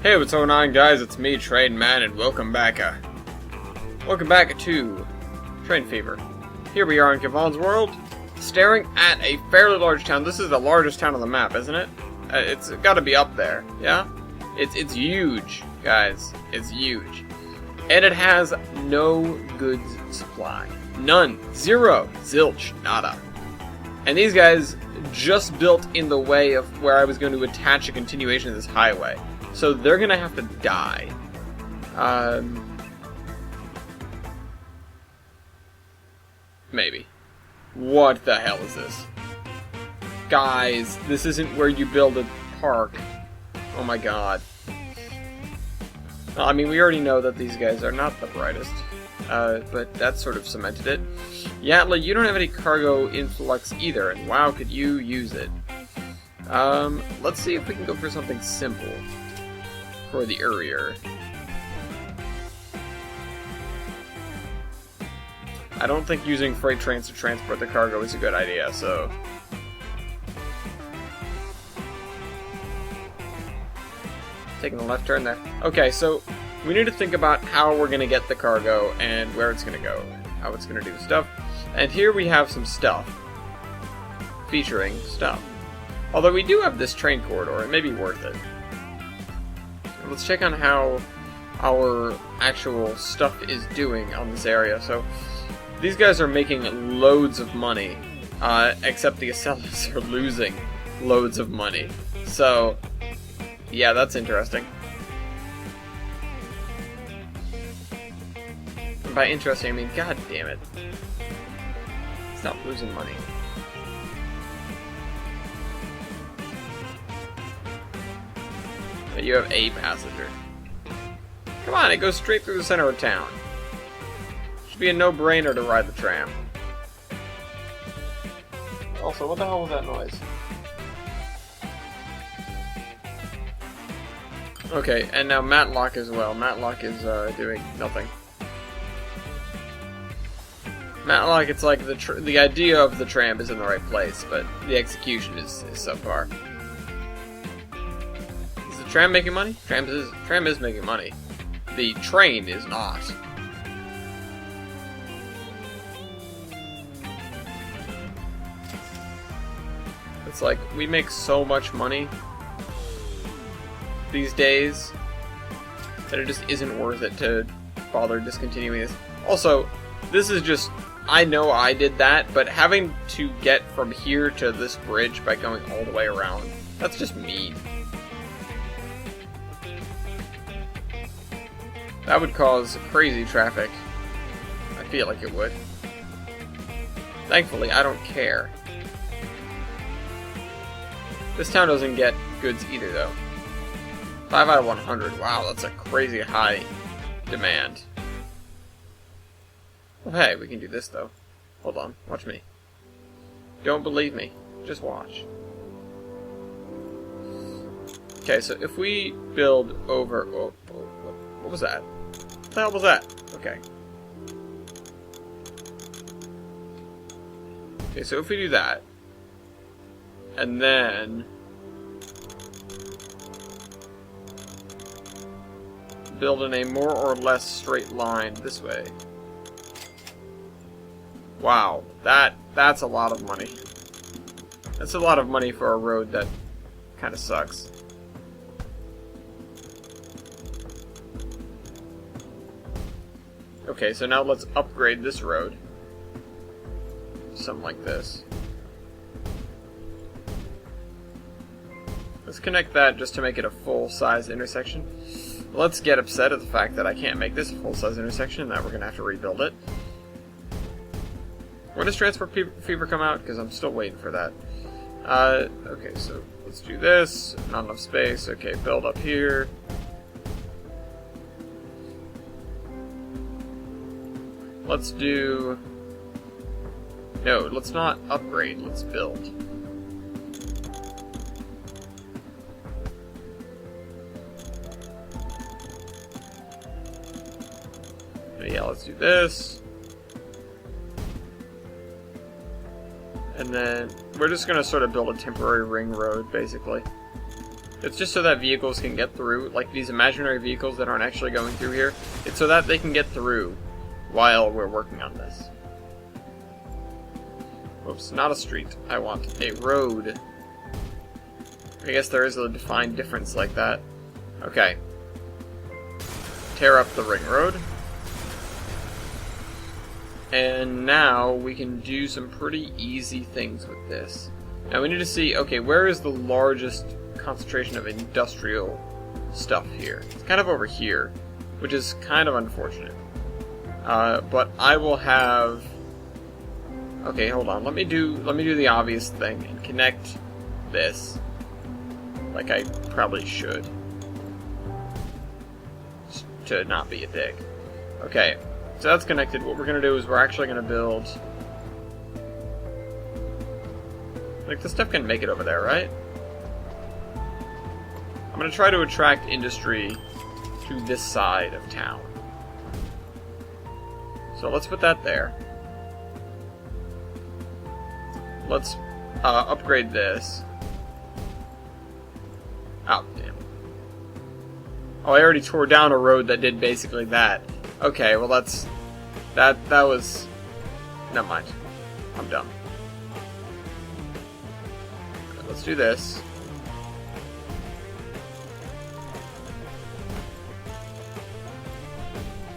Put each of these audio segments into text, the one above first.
Hey, what's going on, guys? It's me, Trainman, and welcome back to Train Fever. Here we are in Kevon's world, staring at a fairly large town. This is the largest town on the map, isn't it? It's got to be up there, yeah? It's huge, guys. It's huge. And it has no goods supply. None. Zero. Zilch. Nada. And these guys just built in the way of where I was going to attach a continuation of this highway. So they're going to have to die. Maybe. What the hell is this? Guys, this isn't where you build a park. Oh my god. Well, I mean, we already know that these guys are not the brightest. But that sort of cemented it. Yatla, you don't have any cargo influx either, and wow, could you use it. Let's see if we can go for something simple. For the Urier. I don't think using freight trains to transport the cargo is a good idea, so... Taking the left turn there. Okay, so we need to think about how we're going to get the cargo and where it's going to go, how it's going to do stuff. And here we have some stuff. Featuring stuff. Although we do have this train corridor, it may be worth it. Let's check on how our actual stuff is doing on this area. So, these guys are making loads of money, except the Acellus are losing loads of money. So, yeah, that's interesting. And by interesting, I mean, god damn it. Stop losing money. You have a passenger. Come on, it goes straight through the center of town. Should be a no-brainer to ride the tram. Also, what the hell was that noise? Okay, and now Matlock as well. Matlock is doing nothing. Matlock, it's like the idea of the tram is in the right place, but the execution is subpar. Tram making money? Tram is making money. The train is not. It's like, we make so much money these days that it just isn't worth it to bother discontinuing this. Also, this is just, I know I did that, but having to get from here to this bridge by going all the way around, that's just mean. That would cause crazy traffic. I feel like it would. Thankfully, I don't care. This town doesn't get goods either, though. 5 out of 100. Wow, that's a crazy high demand. Well, hey, we can do this, though. Hold on, watch me. Don't believe me. Just watch. Okay, so if we build over... Oh, what was that? What the hell was that? Okay. Okay, so if we do that, and then build in a more or less straight line this way. Wow, that's a lot of money. That's a lot of money for a road that kind of sucks. Okay, so now let's upgrade this road. Something like this. Let's connect that just to make it a full-size intersection. Let's get upset at the fact that I can't make this a full-size intersection, and that we're going to have to rebuild it. When does Transport Fever come out? Because I'm still waiting for that. Okay, so let's do this. Not enough space. Okay, build up here. Let's do... No, let's not upgrade, let's build. Yeah, let's do this. And then we're just going to sort of build a temporary ring road, basically. It's just so that vehicles can get through, like these imaginary vehicles that aren't actually going through here. It's so that they can get through while we're working on this. Whoops, not a street. I want a road. I guess there is a defined difference like that. Okay. Tear up the ring road. And now we can do some pretty easy things with this. Now we need to see, okay, where is the largest concentration of industrial stuff here? It's kind of over here, which is kind of unfortunate. But I will have... Okay, hold on. Let me do the obvious thing and connect this, like I probably should, just to not be a dick. Okay, so that's connected. What we're gonna do is we're actually gonna build. Like, this stuff can make it over there, right? I'm gonna try to attract industry to this side of town. So let's put that there. Let's upgrade this. Oh, damn. Oh, I already tore down a road that did basically that. Okay, well that was... Never mind. I'm dumb. Okay, let's do this.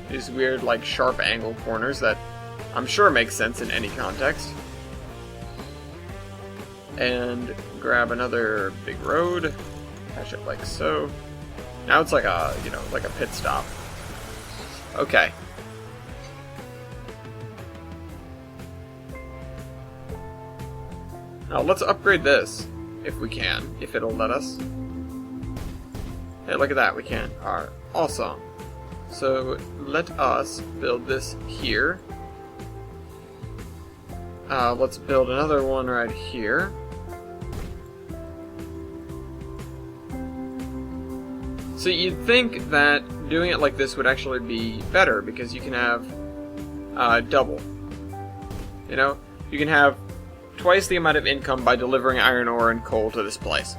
These weird, like, sharp angle corners that I'm sure make sense in any context. And grab another big road, patch it like so. Now it's like a, you know, like a pit stop. Okay. Now let's upgrade this, if we can, if it'll let us. Hey, look at that, we can. Alright, awesome. So let us build this here. Let's build another one right here. So you'd think that doing it like this would actually be better, because you can have double. You know, you can have twice the amount of income by delivering iron ore and coal to this place.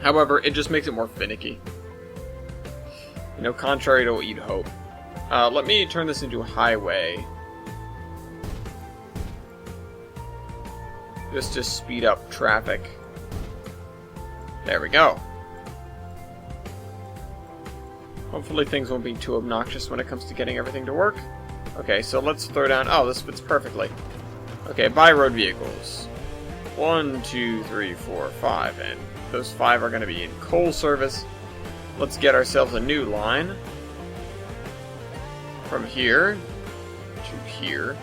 However, it just makes it more finicky. You know, contrary to what you'd hope. Let me turn this into a highway. Just to speed up traffic. There we go. Hopefully things won't be too obnoxious when it comes to getting everything to work. Okay, so let's throw down... Oh, this fits perfectly. Okay, buy road vehicles. 1, 2, 3, 4, 5. And those 5 are going to be in coal service. Let's get ourselves a new line. From here to here.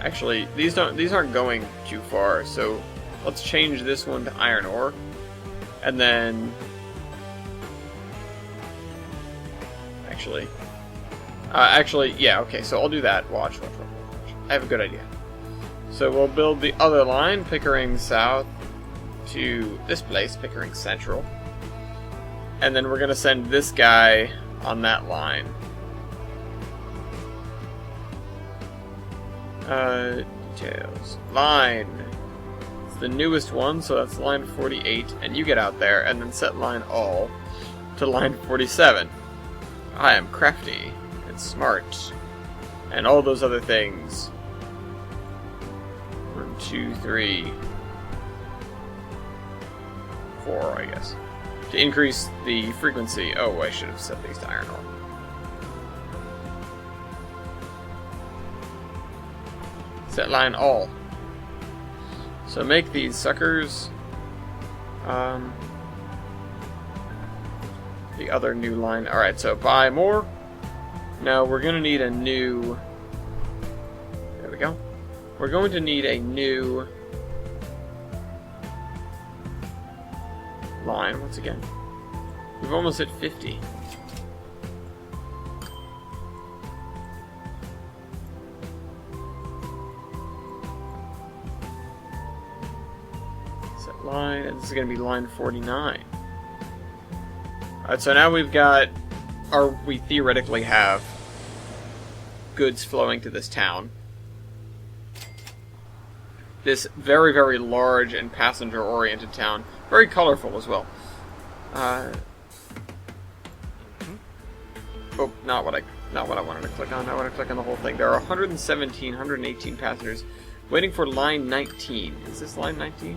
Actually, these aren't going too far, so let's change this one to iron ore. And then... Actually, yeah, okay, so I'll do that. Watch. I have a good idea. So we'll build the other line, Pickering South, to this place, Pickering Central. And then we're going to send this guy on that line. Details. Line. It's the newest one, so that's line 48. And you get out there, and then set line all to line 47. I am crafty and smart. And all those other things. 1, 2, 3, 4, I guess. To increase the frequency. Oh, I should have set these to iron ore. Set line all. So make these suckers. The other new line. Alright, so buy more. Now we're going to need a new... There we go. We're going to need a new line once again. We've almost hit 50. Set line, and this is going to be line 49. Alright, so now we've got, or we theoretically have, goods flowing to this town. this very, very large and passenger-oriented town. Very colorful as well. Oh, not what I wanted to click on. I want to click on the whole thing. There are 118 passengers waiting for line 19. Is this line 19?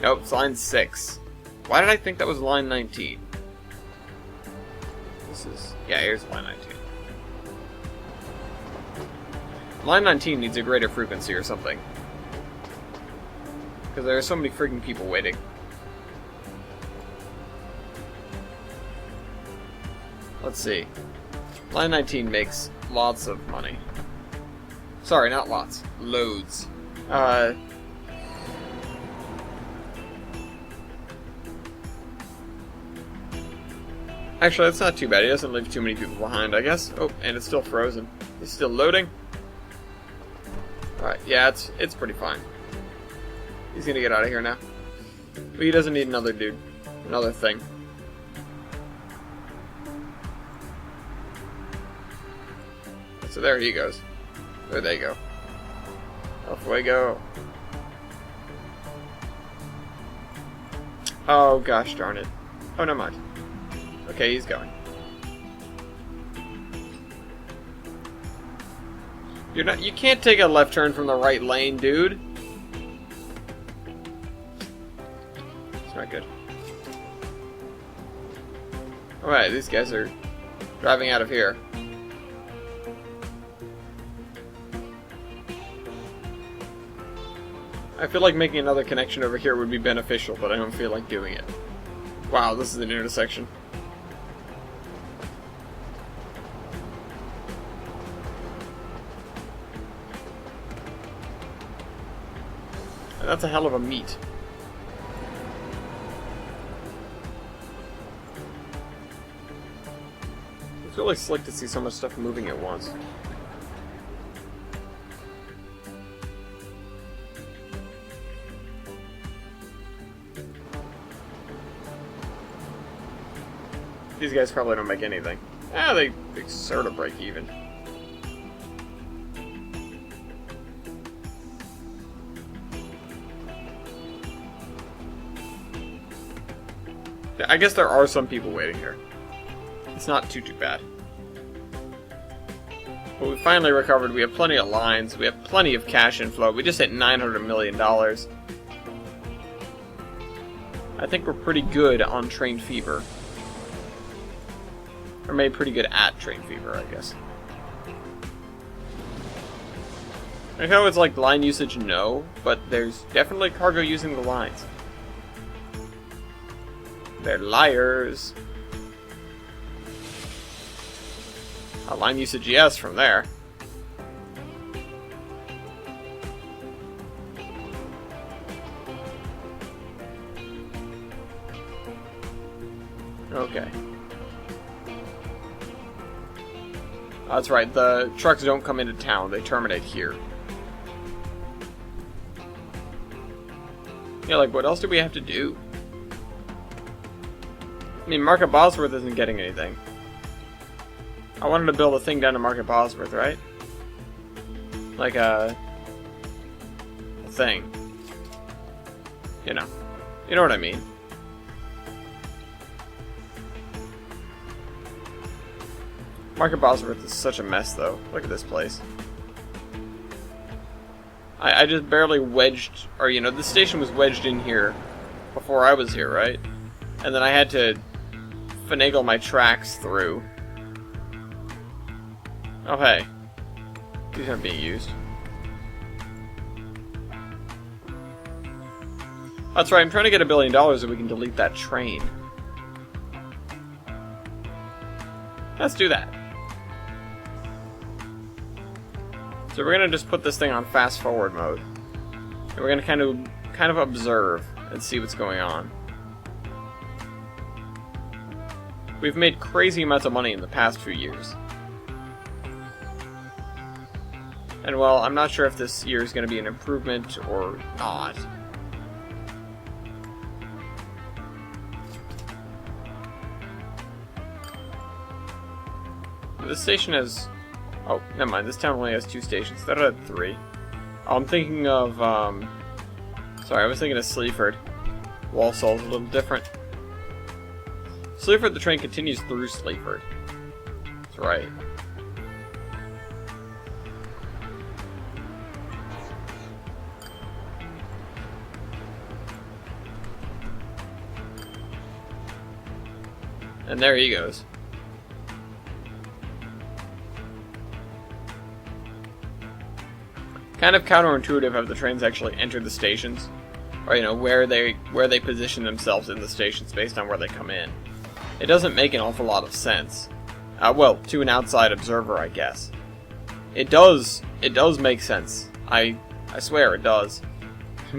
Nope, it's line 6. Why did I think that was line 19? Yeah, here's line 19. Line 19 needs a greater frequency or something. Because there are so many freaking people waiting. Let's see. Line 19 makes lots of money. Sorry, not lots. Loads. Actually, that's not too bad. He doesn't leave too many people behind, I guess. Oh, and it's still frozen. It's still loading. Alright, yeah, it's pretty fine. He's gonna get out of here now. But he doesn't need another dude. Another thing. So there he goes. There they go. Off we go. Oh, gosh darn it. Oh, never mind. Okay, he's going. You can't take a left turn from the right lane, dude. It's not good. Alright, these guys are driving out of here. I feel like making another connection over here would be beneficial, but I don't feel like doing it. Wow, this is an intersection. That's a hell of a meet. It's really slick to see so much stuff moving at once. These guys probably don't make anything. They sort of break even. I guess there are some people waiting here. It's not too bad. But we finally recovered. We have plenty of lines. We have plenty of cash inflow. We just hit $900 million. I think we're pretty good on Train Fever. Or maybe pretty good at Train Fever, I guess. I know it's like line usage, no, but there's definitely cargo using the lines. They're liars. Line usage, yes, from there. Okay. That's right, the trucks don't come into town, they terminate here. Yeah, like, what else do we have to do? I mean, Market Bosworth isn't getting anything. I wanted to build a thing down to Market Bosworth, right? Like a thing. You know what I mean. Market Bosworth is such a mess, though. Look at this place. I just barely wedged, or the station was wedged in here before I was here, right? And then I had to finagle my tracks through. Oh, hey. These aren't being used. That's right, I'm trying to get $1 billion so we can delete that train. Let's do that. So we're gonna just put this thing on fast forward mode. And we're gonna kind of observe and see what's going on. We've made crazy amounts of money in the past few years. And well, I'm not sure if this year is going to be an improvement or not. This station has... Oh, never mind. This town only has 2 stations. That had 3. I'm thinking of Sorry, I was thinking of Sleaford. Walsall's a little different. Sleaford, the train continues through Sleaford. That's right. And there he goes. Kind of counterintuitive have the trains actually entered the stations, or you know where they position themselves in the stations based on where they come in. It doesn't make an awful lot of sense. Well, to an outside observer, I guess. It does make sense. I swear it does,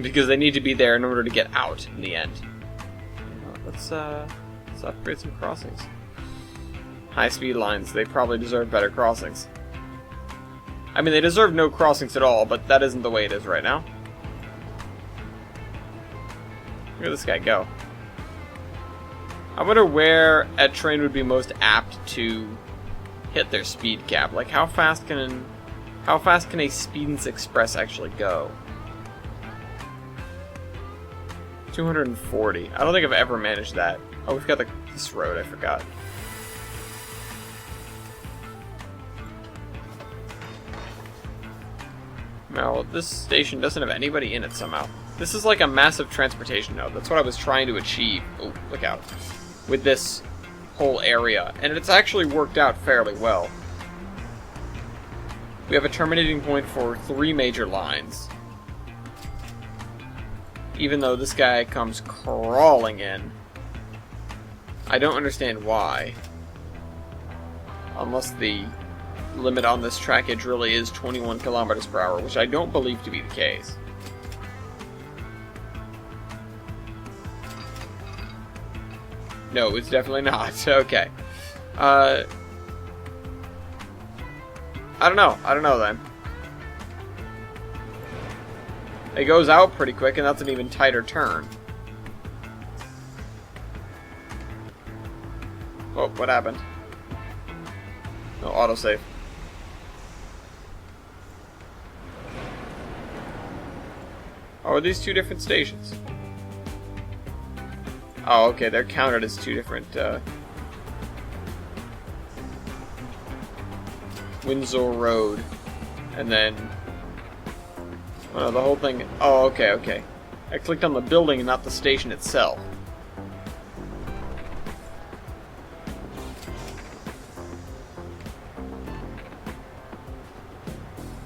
because they need to be there in order to get out in the end. Let's upgrade some crossings. High-speed lines. They probably deserve better crossings. I mean, they deserve no crossings at all, but that isn't the way it is right now. Look at this guy go. I wonder where a train would be most apt to hit their speed cap. Like, how fast can a Speedence Express actually go? 240. I don't think I've ever managed that. Oh, we've got this road. I forgot. No, this station doesn't have anybody in it somehow. This is like a massive transportation node. That's what I was trying to achieve. Oh, look out. With this whole area. And it's actually worked out fairly well. We have a terminating point for 3 major lines. Even though this guy comes crawling in. I don't understand why. Unless the limit on this trackage really is 21 kilometers per hour, which I don't believe to be the case. No, it's definitely not. Okay. I don't know then. It goes out pretty quick, and that's an even tighter turn. Oh, what happened? No, autosave. Oh, are these 2 different stations? Oh, okay, they're counted as 2 different, Windsor Road. And then... oh, no, the whole thing... oh, okay, okay. I clicked on the building and not the station itself.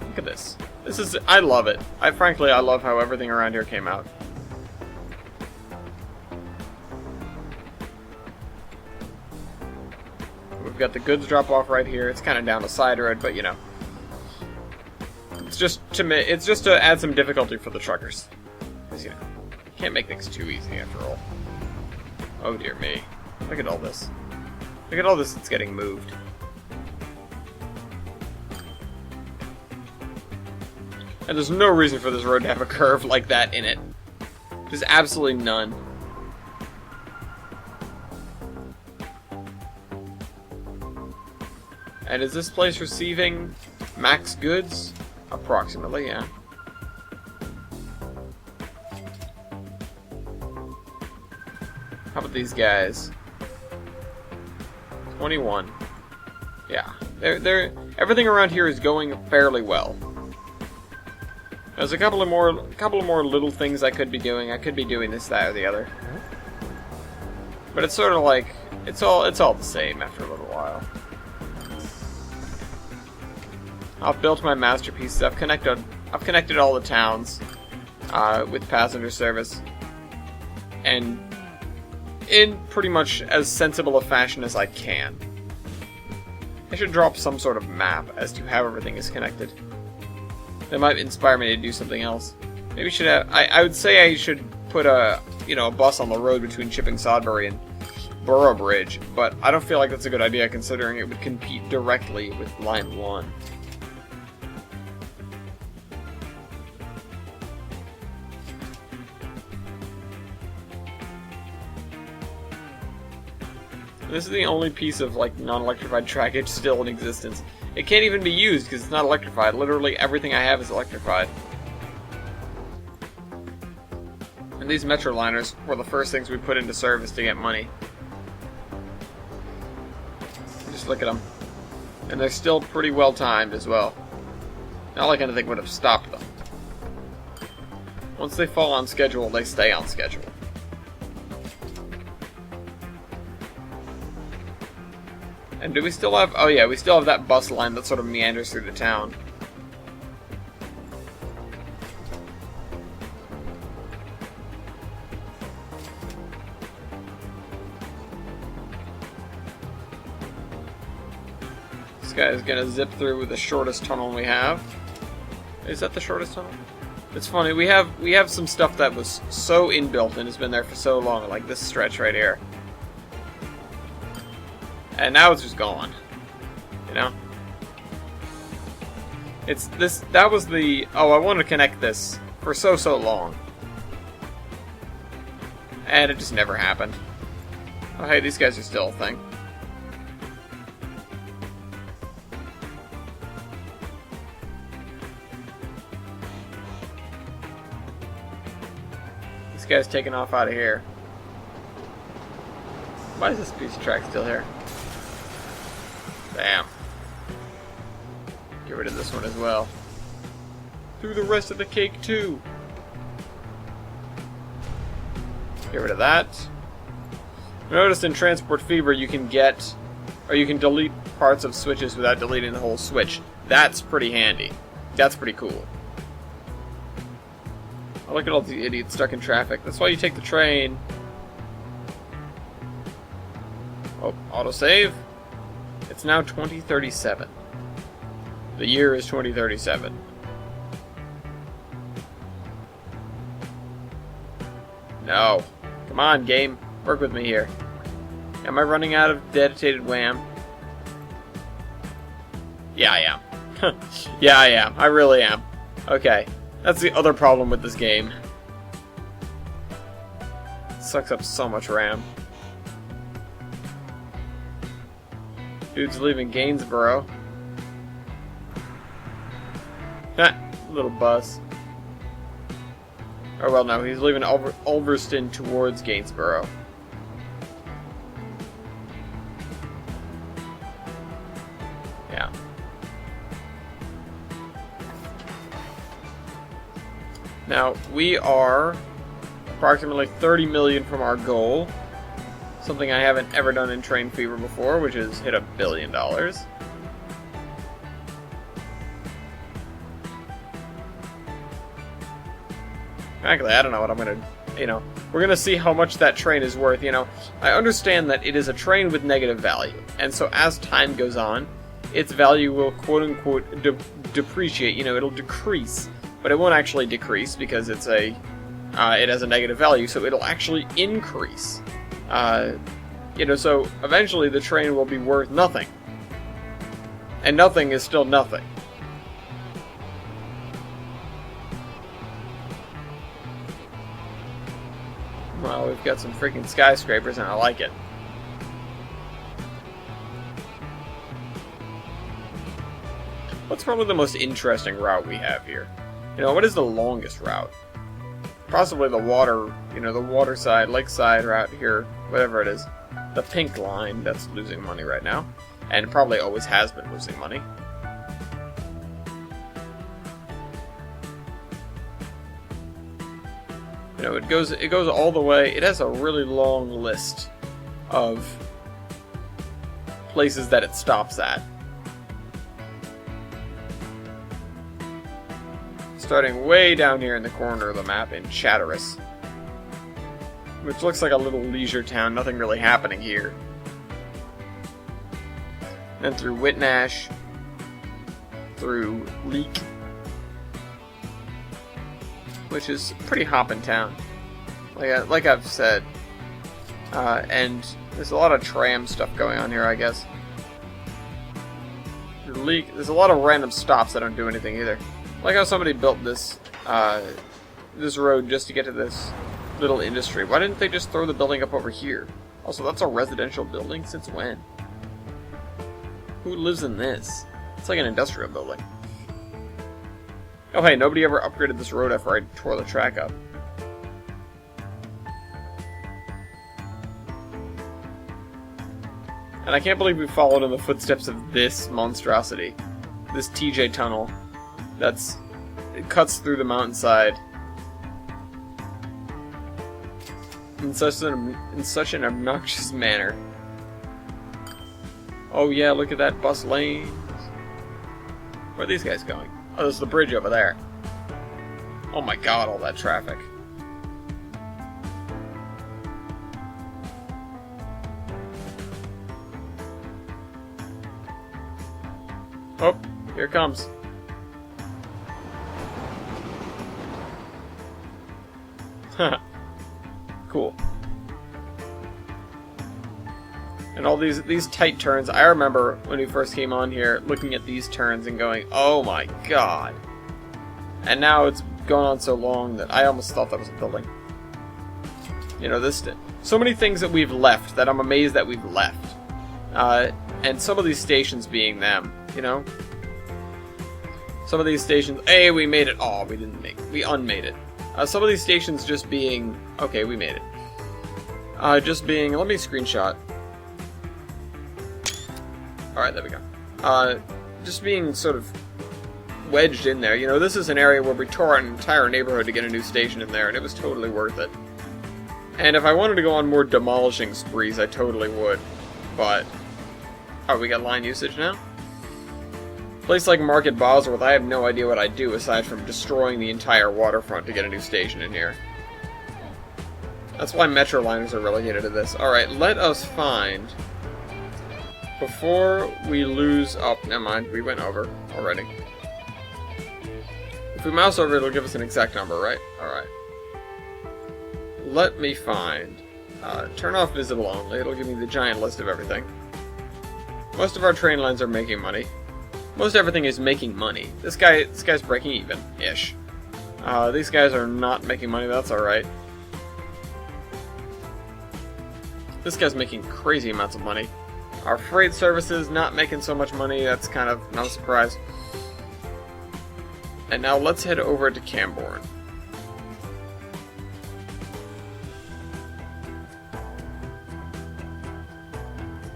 Look at this. This is... I love it. Frankly, I love how everything around here came out. We've got the goods drop off right here. It's kind of down a side road, but you know. It's just to add some difficulty for the truckers. Because, you know, you can't make things too easy after all. Oh dear me. Look at all this. Look at all this that's getting moved. And there's no reason for this road to have a curve like that in it. There's absolutely none. And is this place receiving max goods? Approximately, yeah. How about these guys? 21. Yeah. Everything around here is going fairly well. There's a couple of more little things I could be doing. I could be doing this, that, or the other. But it's sort of like it's all the same after a little while. I've built my masterpieces. I've connected all the towns with passenger service, and in pretty much as sensible a fashion as I can. I should drop some sort of map as to how everything is connected. That might inspire me to do something else. Maybe should have. I would say I should put a bus on the road between Chipping Sodbury and Boroughbridge, but I don't feel like that's a good idea considering it would compete directly with Line 1. This is the only piece of like non-electrified trackage still in existence. It can't even be used because it's not electrified. Literally everything I have is electrified. And these metro liners were the first things we put into service to get money. Just look at them. And they're still pretty well timed as well. Not like anything would have stopped them. Once they fall on schedule, they stay on schedule. And do we still have... Oh yeah, we still have that bus line that sort of meanders through the town. This guy is gonna zip through with the shortest tunnel we have. Is that the shortest tunnel? It's funny, we have some stuff that was so inbuilt and has been there for so long, like this stretch right here. And now it's just gone. You know? It's this, that was the, oh, I want to connect this for so long. And it just never happened. Oh hey, these guys are still a thing. This guy's taking off out of here. Why is this piece of track still here? Damn. Get rid of this one as well. Do the rest of the cake too. Get rid of that. Notice in Transport Fever you can get, or you can delete parts of switches without deleting the whole switch. That's pretty handy. That's pretty cool. Oh, look at all these idiots stuck in traffic. That's why you take the train. Oh, autosave. It's now 2037. The year is 2037. No. Come on, game. Work with me here. Am I running out of dedicated WAM? Yeah, I am. Yeah, I am. I really am. Okay. That's the other problem with this game. It sucks up so much RAM. Dude's leaving Gainsborough. Little bus. Oh well, no, he's leaving Ulverston towards Gainsborough. Yeah. Now, we are approximately 30 million from our goal. Something I haven't ever done in Train Fever before, which is hit $1 billion. Frankly, I don't know what I'm gonna, we're gonna see how much that train is worth, I understand that it is a train with negative value, and so as time goes on, its value will quote-unquote depreciate, it'll decrease, but it won't actually decrease because it's it has a negative value, so it'll actually increase. So eventually the train will be worth nothing. And nothing is still nothing. Well, we've got some freaking skyscrapers and I like it. What's probably the most interesting route we have here? What is the longest route? Possibly the water, the waterside, lakeside route here, whatever it is. The pink line, that's losing money right now. And probably always has been losing money. It goes all the way. It has a really long list of places that it stops at. Starting way down here in the corner of the map in Chatteris, which looks like a little leisure town, nothing really happening here. Then through Whitnash, through Leek, which is a pretty hopping town, like I've said, and there's a lot of tram stuff going on here, I guess. There's a lot of random stops that don't do anything either. Like how somebody built this this road just to get to this little industry. Why didn't they just throw the building up over here? Also, that's a residential building? Since when? Who lives in this? It's like an industrial building. Oh hey, nobody ever upgraded this road after I tore the track up. And I can't believe we followed in the footsteps of this monstrosity. This TJ tunnel. It cuts through the mountainside. In such an obnoxious manner. Oh yeah, look at that bus lane. Where are these guys going? Oh, there's the bridge over there. Oh my god, all that traffic. Oh, here it comes. Cool. And all these tight turns. I remember when we first came on here, looking at these turns and going, oh my god. And now it's gone on so long that I almost thought that was a building. You know, so many things that we've left that I'm amazed that we've left. And some of these stations being them, you know? Some of these stations, hey, we made it. Oh, we unmade it. Some of these stations just being, okay, we made it. Just being, let me screenshot. Alright, there we go. Just being sort of wedged in there. You know, this is an area where we tore an entire neighborhood to get a new station in there, and it was totally worth it. And if I wanted to go on more demolishing sprees, I totally would. But, oh, we got line usage now? A place like Market Bosworth, I have no idea what I'd do aside from destroying the entire waterfront to get a new station in here. That's why Metroliners are relegated to this. Alright, let us find... Before we lose... Oh, never mind. We went over already. If we mouse over, it'll give us an exact number, right? Alright. Let me find... turn off visible only. It'll give me the giant list of everything. Most of our train lines are making money. Most everything is making money. This guy's breaking even-ish. These guys are not making money. That's alright. This guy's making crazy amounts of money. Our freight services not making so much money, that's kind of no surprise. And now let's head over to Camborne.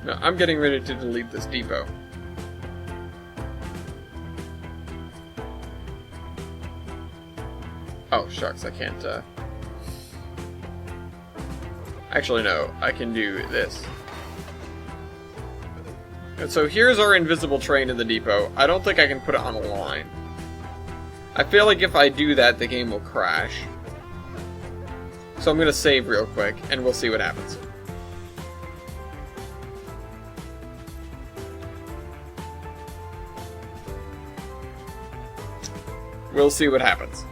No, I'm getting ready to delete this depot. Oh, shucks, I can't, Actually, no, I can do this. And so here's our invisible train in the depot. I don't think I can put it on a line. I feel like if I do that, the game will crash. So I'm going to save real quick, and we'll see what happens. We'll see what happens.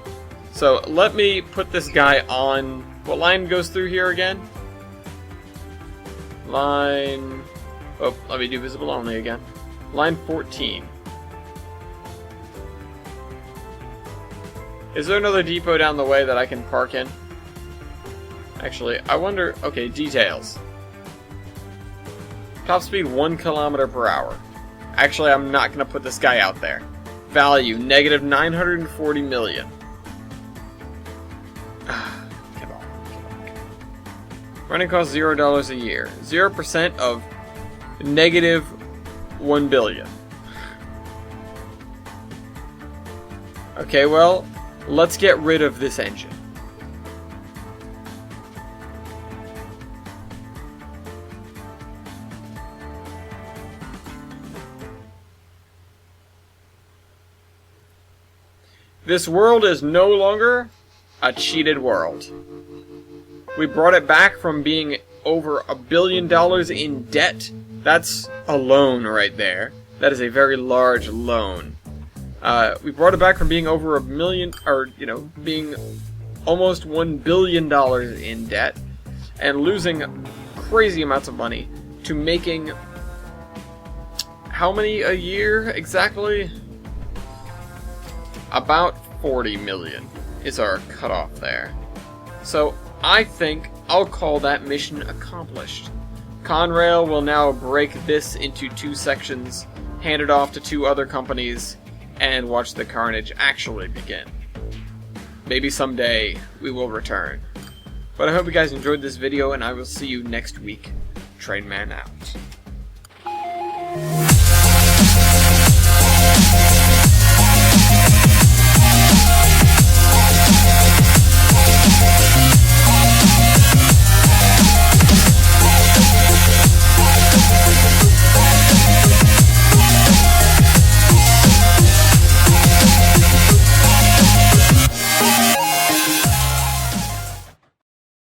So let me put this guy on... What line goes through here again? Line... Oh, let me do visible only again. Line 14. Is there another depot down the way that I can park in? Actually, I wonder... Okay, details. Top speed 1 kilometer per hour. Actually, I'm not going to put this guy out there. Value, negative 940 million. Come on. Running cost $0 a year. 0% of negative 1 billion. Okay, well, let's get rid of this engine. This world is no longer a cheated world. We brought it back from being over $1 billion in debt. That's a loan right there. That is a very large loan. We brought it back from being over $1 million, or, you know, being almost $1 billion in debt, and losing crazy amounts of money, to making how many a year exactly? About 40 million is our cutoff there. So I think I'll call that mission accomplished. Conrail will now break this into 2 sections, hand it off to 2 other companies, and watch the carnage actually begin. Maybe someday we will return. But I hope you guys enjoyed this video, and I will see you next week. Trainman out. Bye.